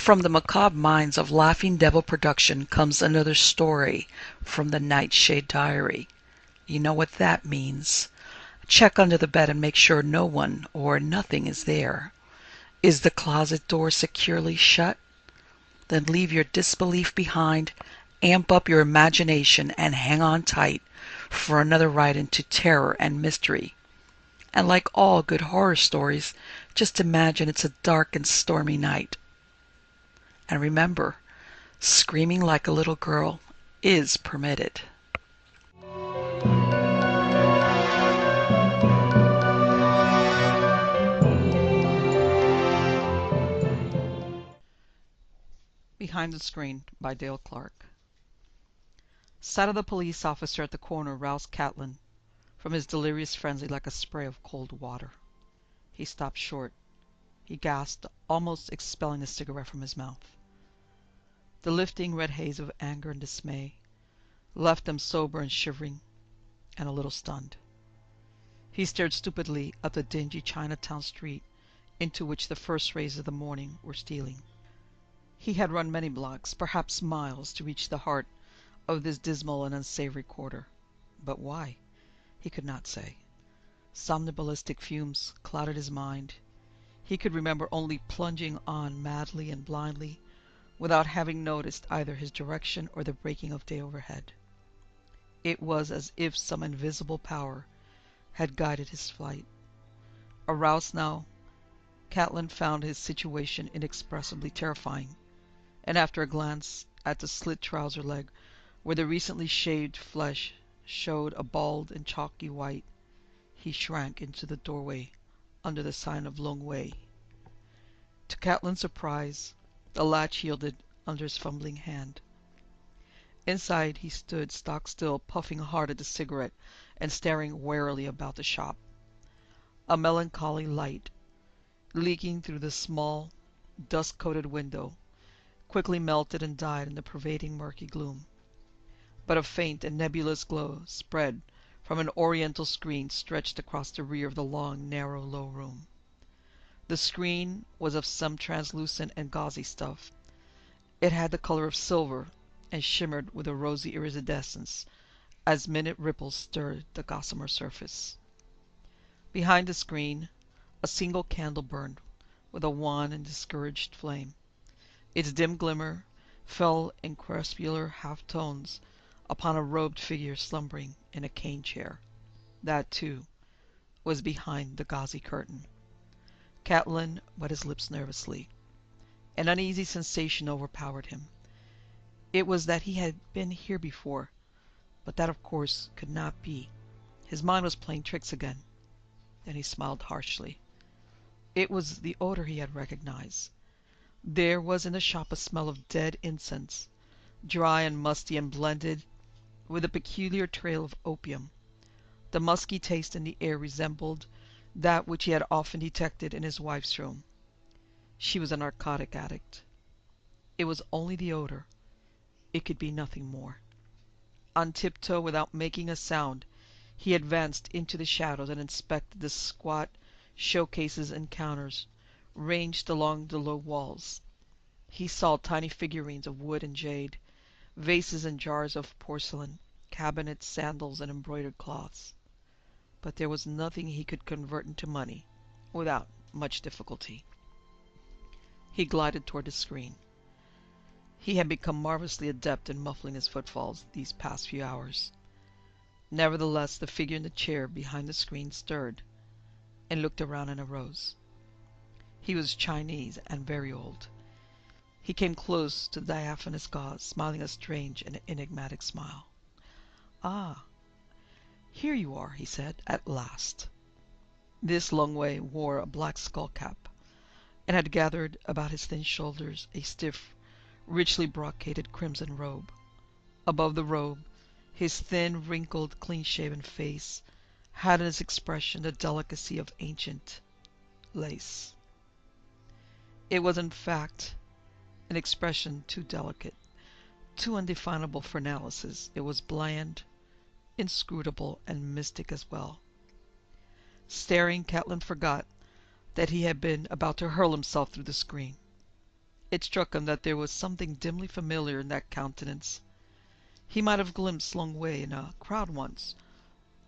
From the macabre minds of Laughing Devil Production comes another story from the Nightshade Diary. You know what that means. Check under the bed and make sure no one or nothing is there. Is the closet door securely shut? Then leave your disbelief behind, amp up your imagination, and hang on tight for another ride into terror and mystery. And like all good horror stories, just imagine it's a dark and stormy night. And remember, screaming like a little girl is permitted. Behind the Screen by Dale Clark. Sight of the police officer at the corner roused Catlin from his delirious frenzy like a spray of cold water. He stopped short. He gasped, almost expelling the cigarette from his mouth. The lifting red haze of anger and dismay left him sober and shivering and a little stunned. He stared stupidly up the dingy Chinatown street into which the first rays of the morning were stealing. He had run many blocks, perhaps miles, to reach the heart of this dismal and unsavory quarter. But why? He could not say. Somnambulistic fumes clouded his mind. He could remember only plunging on madly and blindly, without having noticed either his direction or the breaking of day overhead. It was as if some invisible power had guided his flight. Aroused now, Catlin found his situation inexpressibly terrifying, and after a glance at the slit trouser leg where the recently shaved flesh showed a bald and chalky white, he shrank into the doorway under the sign of Lung Wei. To Catlin's surprise, the latch yielded under his fumbling hand. Inside he stood stock still, puffing hard at the cigarette and staring warily about the shop. A melancholy light, leaking through the small, dust-coated window, quickly melted and died in the pervading murky gloom. But a faint and nebulous glow spread from an oriental screen stretched across the rear of the long, narrow, low room. The screen was of some translucent and gauzy stuff. It had the color of silver and shimmered with a rosy iridescence as minute ripples stirred the gossamer surface. Behind the screen, a single candle burned with a wan and discouraged flame. Its dim glimmer fell in crepuscular half-tones upon a robed figure slumbering in a cane chair. That, too, was behind the gauzy curtain. Catlin wet his lips nervously. An uneasy sensation overpowered him. It was that he had been here before, but that, of course, could not be. His mind was playing tricks again. Then he smiled harshly. It was the odor he had recognized. There was in the shop a smell of dead incense, dry and musty and blended with a peculiar trail of opium. The musky taste in the air resembled that which he had often detected in his wife's room. She was a narcotic addict. It was only the odor. It could be nothing more. On tiptoe, without making a sound, he advanced into the shadows and inspected the squat showcases and counters ranged along the low walls. He saw tiny figurines of wood and jade, vases and jars of porcelain, cabinets, sandals, and embroidered cloths. But there was nothing he could convert into money without much difficulty. He glided toward the screen. He had become marvelously adept in muffling his footfalls these past few hours. Nevertheless, the figure in the chair behind the screen stirred and looked around and arose. He was Chinese and very old. He came close to the diaphanous gauze, smiling a strange and enigmatic smile. "Ah, here you are," he said, "at last." This Lung Wei wore a black skull cap, and had gathered about his thin shoulders a stiff, richly brocaded crimson robe. Above the robe, his thin, wrinkled, clean-shaven face had in its expression the delicacy of ancient lace. It was, in fact, an expression too delicate, too undefinable for analysis. It was bland, inscrutable, and mystic as well. Staring, Catlin forgot that he had been about to hurl himself through the screen. It struck him that there was something dimly familiar in that countenance. He might have glimpsed Lung Wei in a crowd once,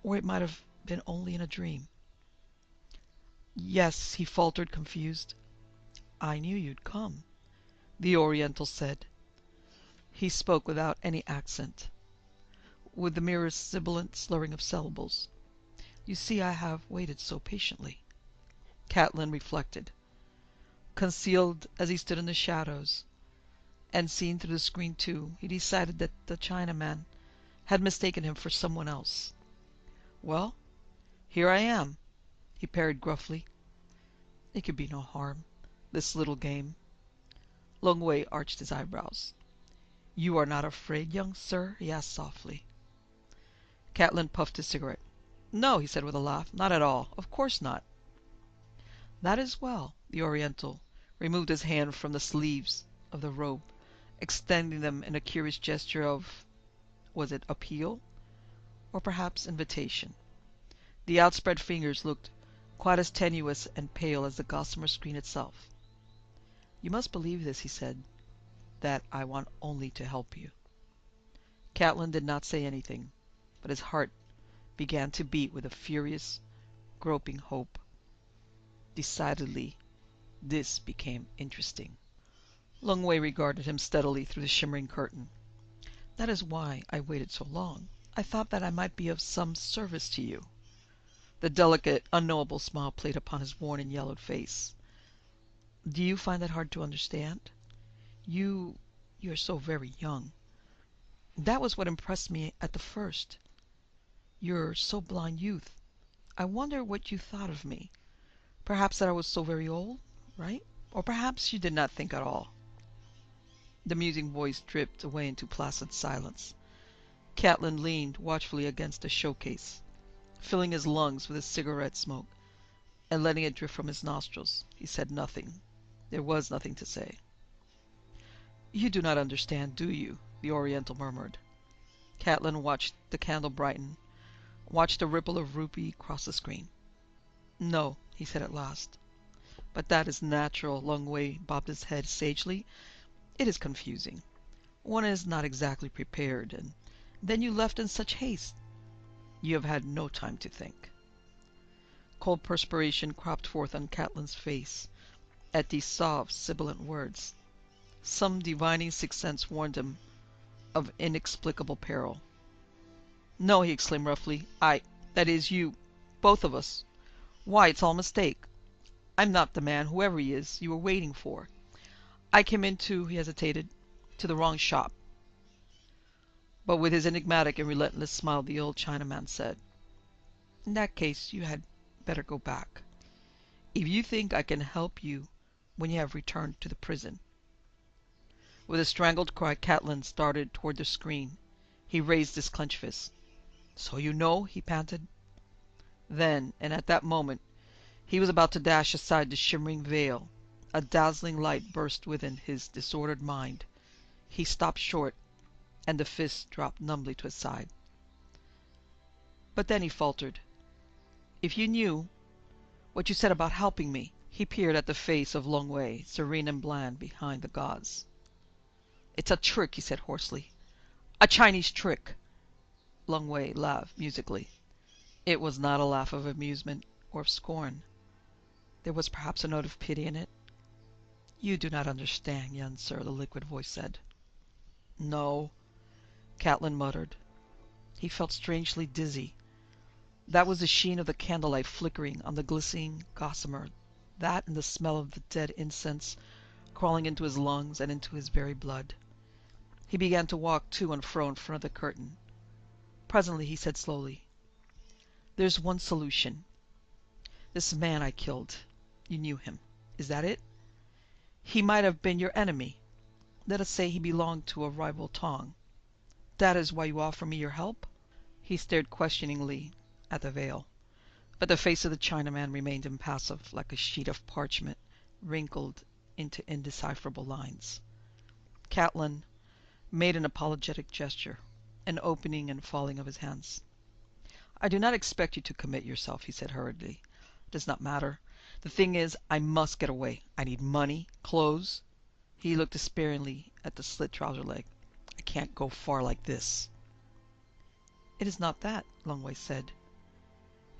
or it might have been only in a dream. "Yes," he faltered, confused. "I knew you'd come," the Oriental said. He spoke without any accent, with the merest sibilant slurring of syllables. "You see, I have waited so patiently." Catlin reflected. Concealed as he stood in the shadows, and seen through the screen too, he decided that the Chinaman had mistaken him for someone else. "Well, here I am," he parried gruffly. It could be no harm, this little game. Lung Wei arched his eyebrows. "You are not afraid, young sir?" he asked softly. Catlin puffed his cigarette. "No," he said with a laugh, "not at all. Of course not." "That is well." The Oriental removed his hand from the sleeves of the robe, extending them in a curious gesture of, was it appeal, or perhaps invitation? The outspread fingers looked quite as tenuous and pale as the gossamer screen itself. "You must believe this," he said, "that I want only to help you." Catlin did not say anything, but his heart began to beat with a furious, groping hope. Decidedly, this became interesting. Lung Wei regarded him steadily through the shimmering curtain. "That is why I waited so long. I thought that I might be of some service to you." The delicate, unknowable smile played upon his worn and yellowed face. "Do you find that hard to understand? You're so very young. That was what impressed me at the first. Your so blind youth. I wonder what you thought of me. Perhaps that I was so very old, right? Or perhaps you did not think at all." The musing voice dripped away into placid silence. Catlin leaned watchfully against a showcase, filling his lungs with his cigarette smoke and letting it drift from his nostrils. He said nothing. There was nothing to say. "You do not understand, do you?" the Oriental murmured. Catlin watched the candle brighten, watched a ripple of rupee cross the screen. "No," he said at last. "But that is natural." Lung Wei bobbed his head sagely. "It is confusing. One is not exactly prepared, and then you left in such haste. You have had no time to think." Cold perspiration cropped forth on Catlin's face at these soft, sibilant words. Some divining sixth sense warned him of inexplicable peril. "No," he exclaimed roughly. That is, you, both of us. Why, it's all a mistake. I'm not the man, whoever he is, you were waiting for. I came into," he hesitated, "to the wrong shop." But with his enigmatic and relentless smile, the old Chinaman said, "In that case, you had better go back, if you think I can help you when you have returned to the prison." With a strangled cry, Catlin started toward the screen. He raised his clenched fist. "So you know?" he panted. Then, and at that moment, he was about to dash aside the shimmering veil. A dazzling light burst within his disordered mind. He stopped short, and the fist dropped numbly to his side. But then he faltered. "If you knew what you said about helping me." He peered at the face of Lung Wei, serene and bland behind the gauze. "It's a trick," he said hoarsely. "A Chinese trick." Lung Wei laughed musically. It was not a laugh of amusement or of scorn. There was perhaps a note of pity in it. "You do not understand, young sir," the liquid voice said. "No," Catlin muttered. He felt strangely dizzy. That was the sheen of the candlelight flickering on the glistening gossamer, that and the smell of the dead incense crawling into his lungs and into his very blood. He began to walk to and fro in front of the curtain. Presently he said slowly, "There's one solution. This man I killed, you knew him. Is that it? He might have been your enemy. Let us say he belonged to a rival Tong. That is why you offer me your help?" He stared questioningly at the veil, but the face of the Chinaman remained impassive, like a sheet of parchment wrinkled into indecipherable lines. Catlin made an apologetic gesture, an opening and falling of his hands. "I do not expect you to commit yourself," he said hurriedly. "It does not matter. The thing is, I must get away. I need money, clothes." He looked despairingly at the slit trouser leg. I can't go far like this. It is not that, Longway said.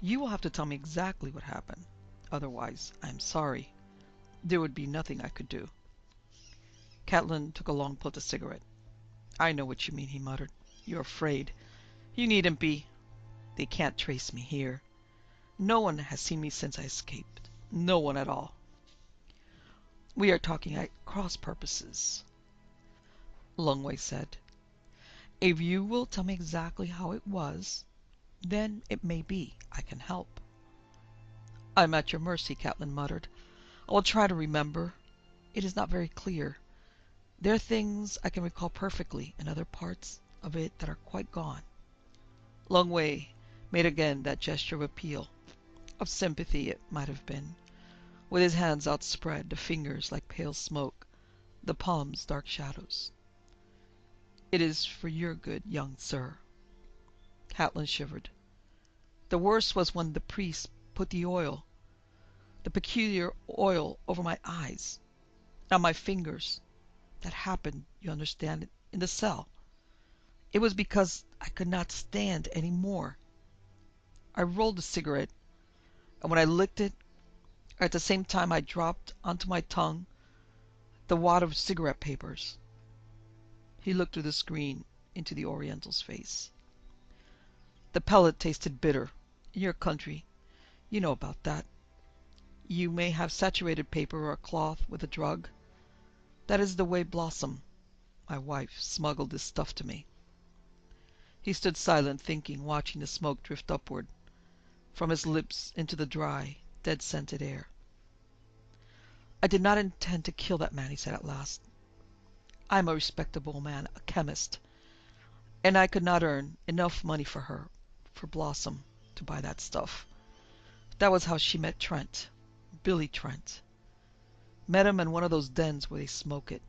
You will have to tell me exactly what happened. Otherwise, I am sorry. There would be nothing I could do. Catlin took a long pull at the cigarette. I know what you mean, he muttered. You're afraid. You needn't be. They can't trace me here. No one has seen me since I escaped. No one at all. We are talking at cross purposes, Longway said. If you will tell me exactly how it was, then it may be I can help. I'm at your mercy, Catlin muttered. I will try to remember. It is not very clear. There are things I can recall perfectly, and other parts of it that are quite gone. Longway made again that gesture of appeal, of sympathy it might have been, with his hands outspread, the fingers like pale smoke, the palms dark shadows. It is for your good, young sir. Catlin shivered. The worst was when the priest put the peculiar oil over my eyes, and my fingers. That happened, you understand, in the cell. It was because I could not stand any more. I rolled the cigarette, and when I licked it, at the same time I dropped onto my tongue the wad of cigarette papers. He looked through the screen into the Oriental's face. The pellet tasted bitter. In your country, you know about that. You may have saturated paper or a cloth with a drug. That is the way Blossom, my wife, smuggled this stuff to me. He stood silent, thinking, watching the smoke drift upward from his lips into the dry, dead-scented air. I did not intend to kill that man, he said at last. I am a respectable man, a chemist, and I could not earn enough money for her, for Blossom, to buy that stuff. That was how she met Trent, Billy Trent. Met him in one of those dens where they smoke it.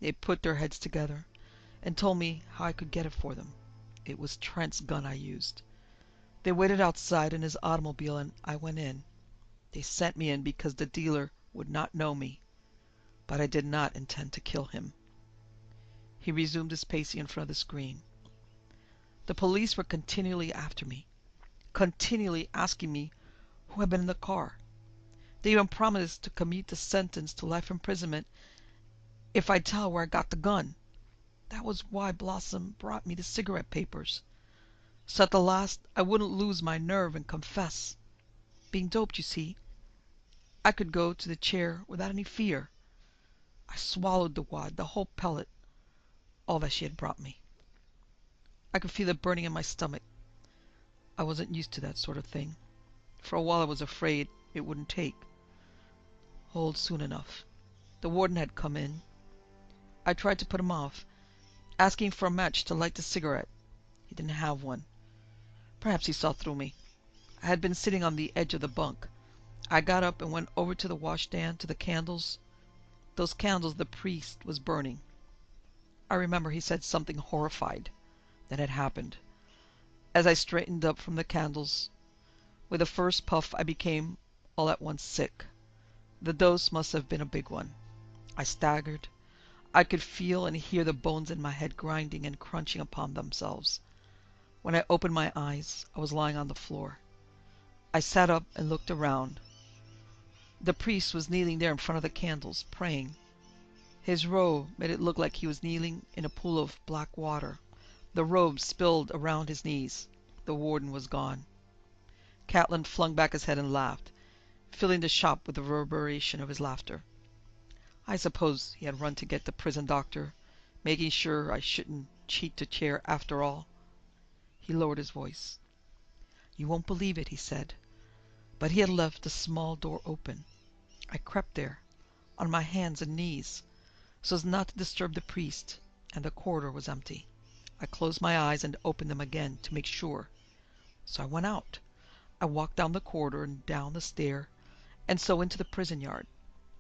They put their heads together and told me how I could get it for them. It was Trent's gun I used. They waited outside in his automobile and I went in. They sent me in because the dealer would not know me, but I did not intend to kill him. He resumed his pacing in front of the screen. The police were continually after me, continually asking me who had been in the car. They even promised to commute the sentence to life imprisonment if I'd tell where I got the gun. That was why Blossom brought me the cigarette papers. So at the last I wouldn't lose my nerve and confess. Being doped, you see, I could go to the chair without any fear. I swallowed the wad, the whole pellet, all that she had brought me. I could feel it burning in my stomach. I wasn't used to that sort of thing. For a while I was afraid it wouldn't hold soon enough. The warden had come in. I tried to put him off, asking for a match to light the cigarette. He didn't have one. Perhaps he saw through me. I had been sitting on the edge of the bunk. I got up and went over to the washstand, to the candles. Those candles the priest was burning. I remember he said something horrified that had happened. As I straightened up from the candles, with the first puff I became all at once sick. The dose must have been a big one. I staggered. I could feel and hear the bones in my head grinding and crunching upon themselves. When I opened my eyes, I was lying on the floor. I sat up and looked around. The priest was kneeling there in front of the candles, praying. His robe made it look like he was kneeling in a pool of black water. The robe spilled around his knees. The warden was gone. Catlin flung back his head and laughed, filling the shop with the reverberation of his laughter. I suppose he had run to get the prison doctor, making sure I shouldn't cheat the chair after all. He lowered his voice. You won't believe it, he said, but he had left the small door open. I crept there, on my hands and knees, so as not to disturb the priest, and the corridor was empty. I closed my eyes and opened them again to make sure. So I went out. I walked down the corridor and down the stair, and so into the prison yard.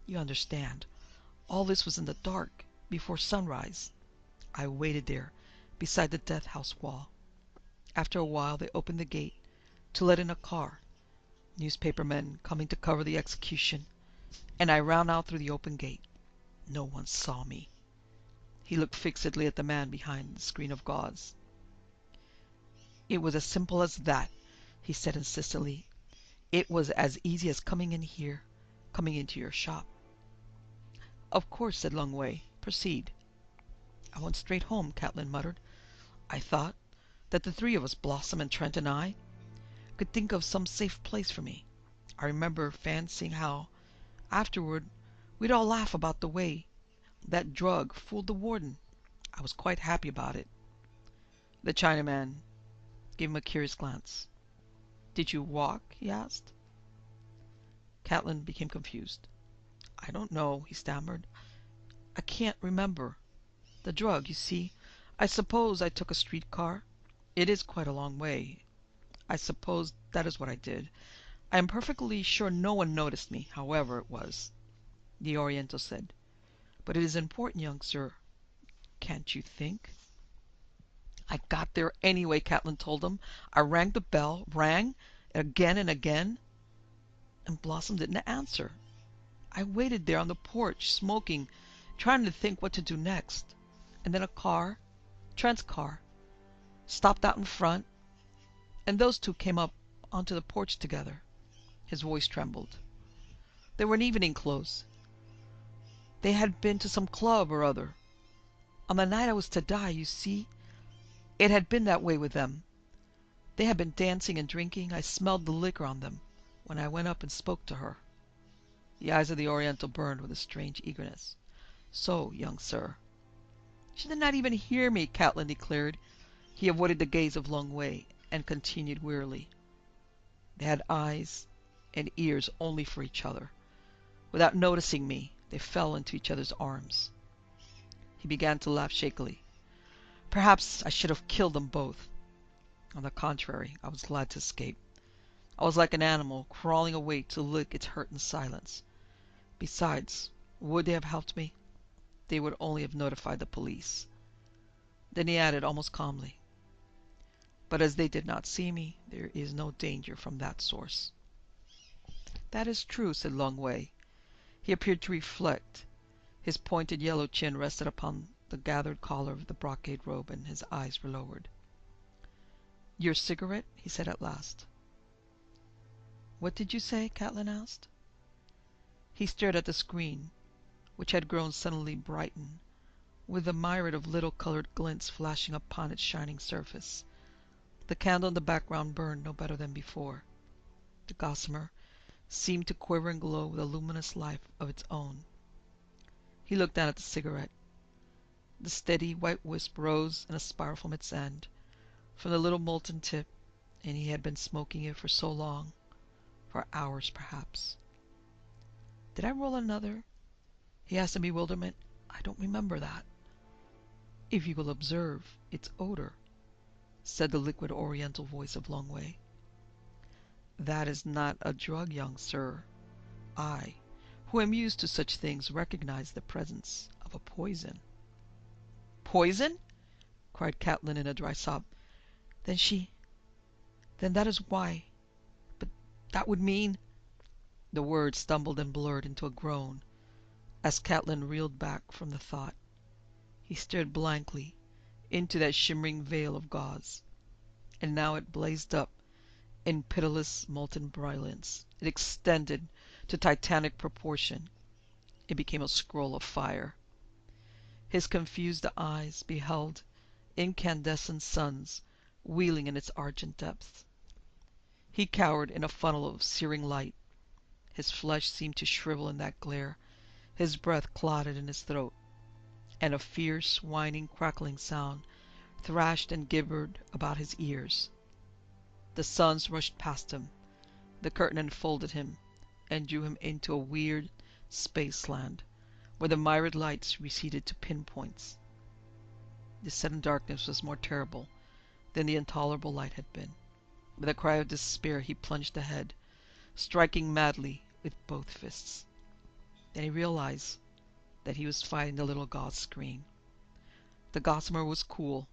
You understand, all this was in the dark, before sunrise. I waited there, beside the death house wall. After a while they opened the gate to let in a car, newspaper men coming to cover the execution, and I ran out through the open gate. No one saw me. He looked fixedly at the man behind the screen of gauze. It was as simple as that, he said insistently. It was as easy as coming in here, coming into your shop. Of course, said Lung Wei. Proceed. I went straight home, Catlin muttered. I thought that the three of us, Blossom and Trent and I, could think of some safe place for me. I remember fancying how, afterward, we'd all laugh about the way that drug fooled the warden. I was quite happy about it. The Chinaman gave him a curious glance. Did you walk? He asked. Catlin became confused. I don't know, he stammered. I can't remember. The drug, you see. I suppose I took a streetcar. It is quite a long way. I suppose that is what I did. I am perfectly sure no one noticed me, however it was, the Oriental said. But it is important, young sir. Can't you think? I got there anyway, Catlin told him. I rang the bell, rang again and again, and Blossom didn't answer. I waited there on the porch, smoking, trying to think what to do next. And then a car, Trent's car, stopped out in front, and those two came up onto the porch together. His voice trembled. They were in evening clothes. They had been to some club or other. On the night I was to die, you see, it had been that way with them. They had been dancing and drinking. I smelled the liquor on them when I went up and spoke to her. The eyes of the Oriental burned with a strange eagerness. So, young sir. She did not even hear me, Catlin declared. He avoided the gaze of Lung Wei and continued wearily. They had eyes and ears only for each other. Without noticing me, they fell into each other's arms. He began to laugh shakily. Perhaps I should have killed them both. On the contrary, I was glad to escape. I was like an animal crawling away to lick its hurt in silence. Besides, would they have helped me? They would only have notified the police. Then he added almost calmly, but as they did not see me, there is no danger from that source. That is true, said Lung Wei. He appeared to reflect. His pointed yellow chin rested upon the gathered collar of the brocade robe, and his eyes were lowered. Your cigarette? He said at last. What did you say? Catlin asked. He stared at the screen, which had grown suddenly brightened, with a myriad of little colored glints flashing upon its shining surface. The candle in the background burned no better than before. The gossamer seemed to quiver and glow with a luminous life of its own. He looked down at the cigarette. The steady white wisp rose in a spiral from its end, from the little molten tip, and he had been smoking it for so long, for hours perhaps. Did I roll another? He asked in bewilderment. I don't remember that. If you will observe its odor, said the liquid Oriental voice of Lung Wei. That is not a drug, young sir. I, who am used to such things, recognize the presence of a poison. Poison? Cried Catlin in a dry sob. Then that is why. But that would mean. The words stumbled and blurred into a groan as Catlin reeled back from the thought. He stared blankly into that shimmering veil of gauze, and now it blazed up in pitiless molten brilliance. It extended to titanic proportion. It became a scroll of fire. His confused eyes beheld incandescent suns wheeling in its argent depths. He cowered in a funnel of searing light. His flesh seemed to shrivel in that glare. His breath clotted in his throat, and a fierce, whining, crackling sound thrashed and gibbered about his ears. The suns rushed past him. The curtain enfolded him and drew him into a weird spaceland where the myriad lights receded to pinpoints. The sudden darkness was more terrible than the intolerable light had been. With a cry of despair he plunged ahead, striking madly with both fists. Then he realized that he was fighting the little gauze screen. The gossamer was cool,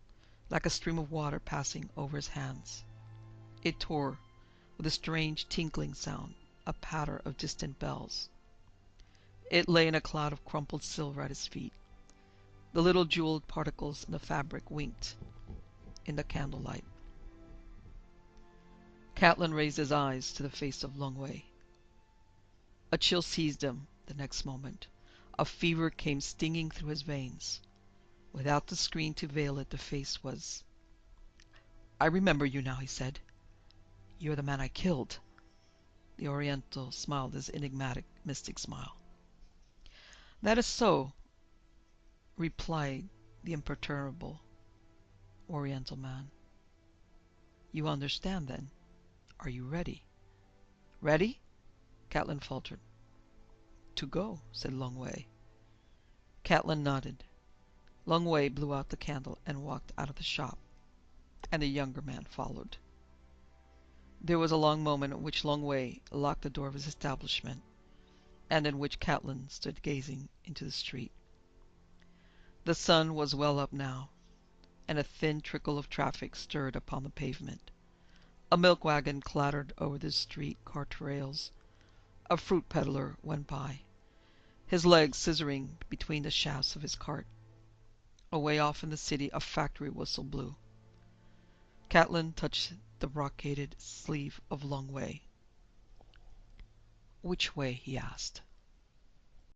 like a stream of water passing over his hands. It tore with a strange tinkling sound, a patter of distant bells. It lay in a cloud of crumpled silver at his feet. The little jeweled particles in the fabric winked in the candlelight. Catlin raised his eyes to the face of Lung Wei. A chill seized him the next moment. A fever came stinging through his veins. Without the screen to veil it, the face was... "I remember you now," he said. "You're the man I killed." The Oriental smiled his enigmatic, mystic smile. "That is so," replied the imperturbable Oriental man. "You understand, then? Are you ready?" "Ready?" Catlin faltered. "To go," said Lung Wei. Catlin nodded. Lung Wei blew out the candle and walked out of the shop, and the younger man followed. There was a long moment in which Lung Wei locked the door of his establishment, and in which Catlin stood gazing into the street. The sun was well up now, and a thin trickle of traffic stirred upon the pavement. A milk wagon clattered over the street cart rails. A fruit peddler went by, his legs scissoring between the shafts of his cart. Away off in the city a factory whistle blew. Catlin touched the brocaded sleeve of Lung Wei. "Which way?" he asked.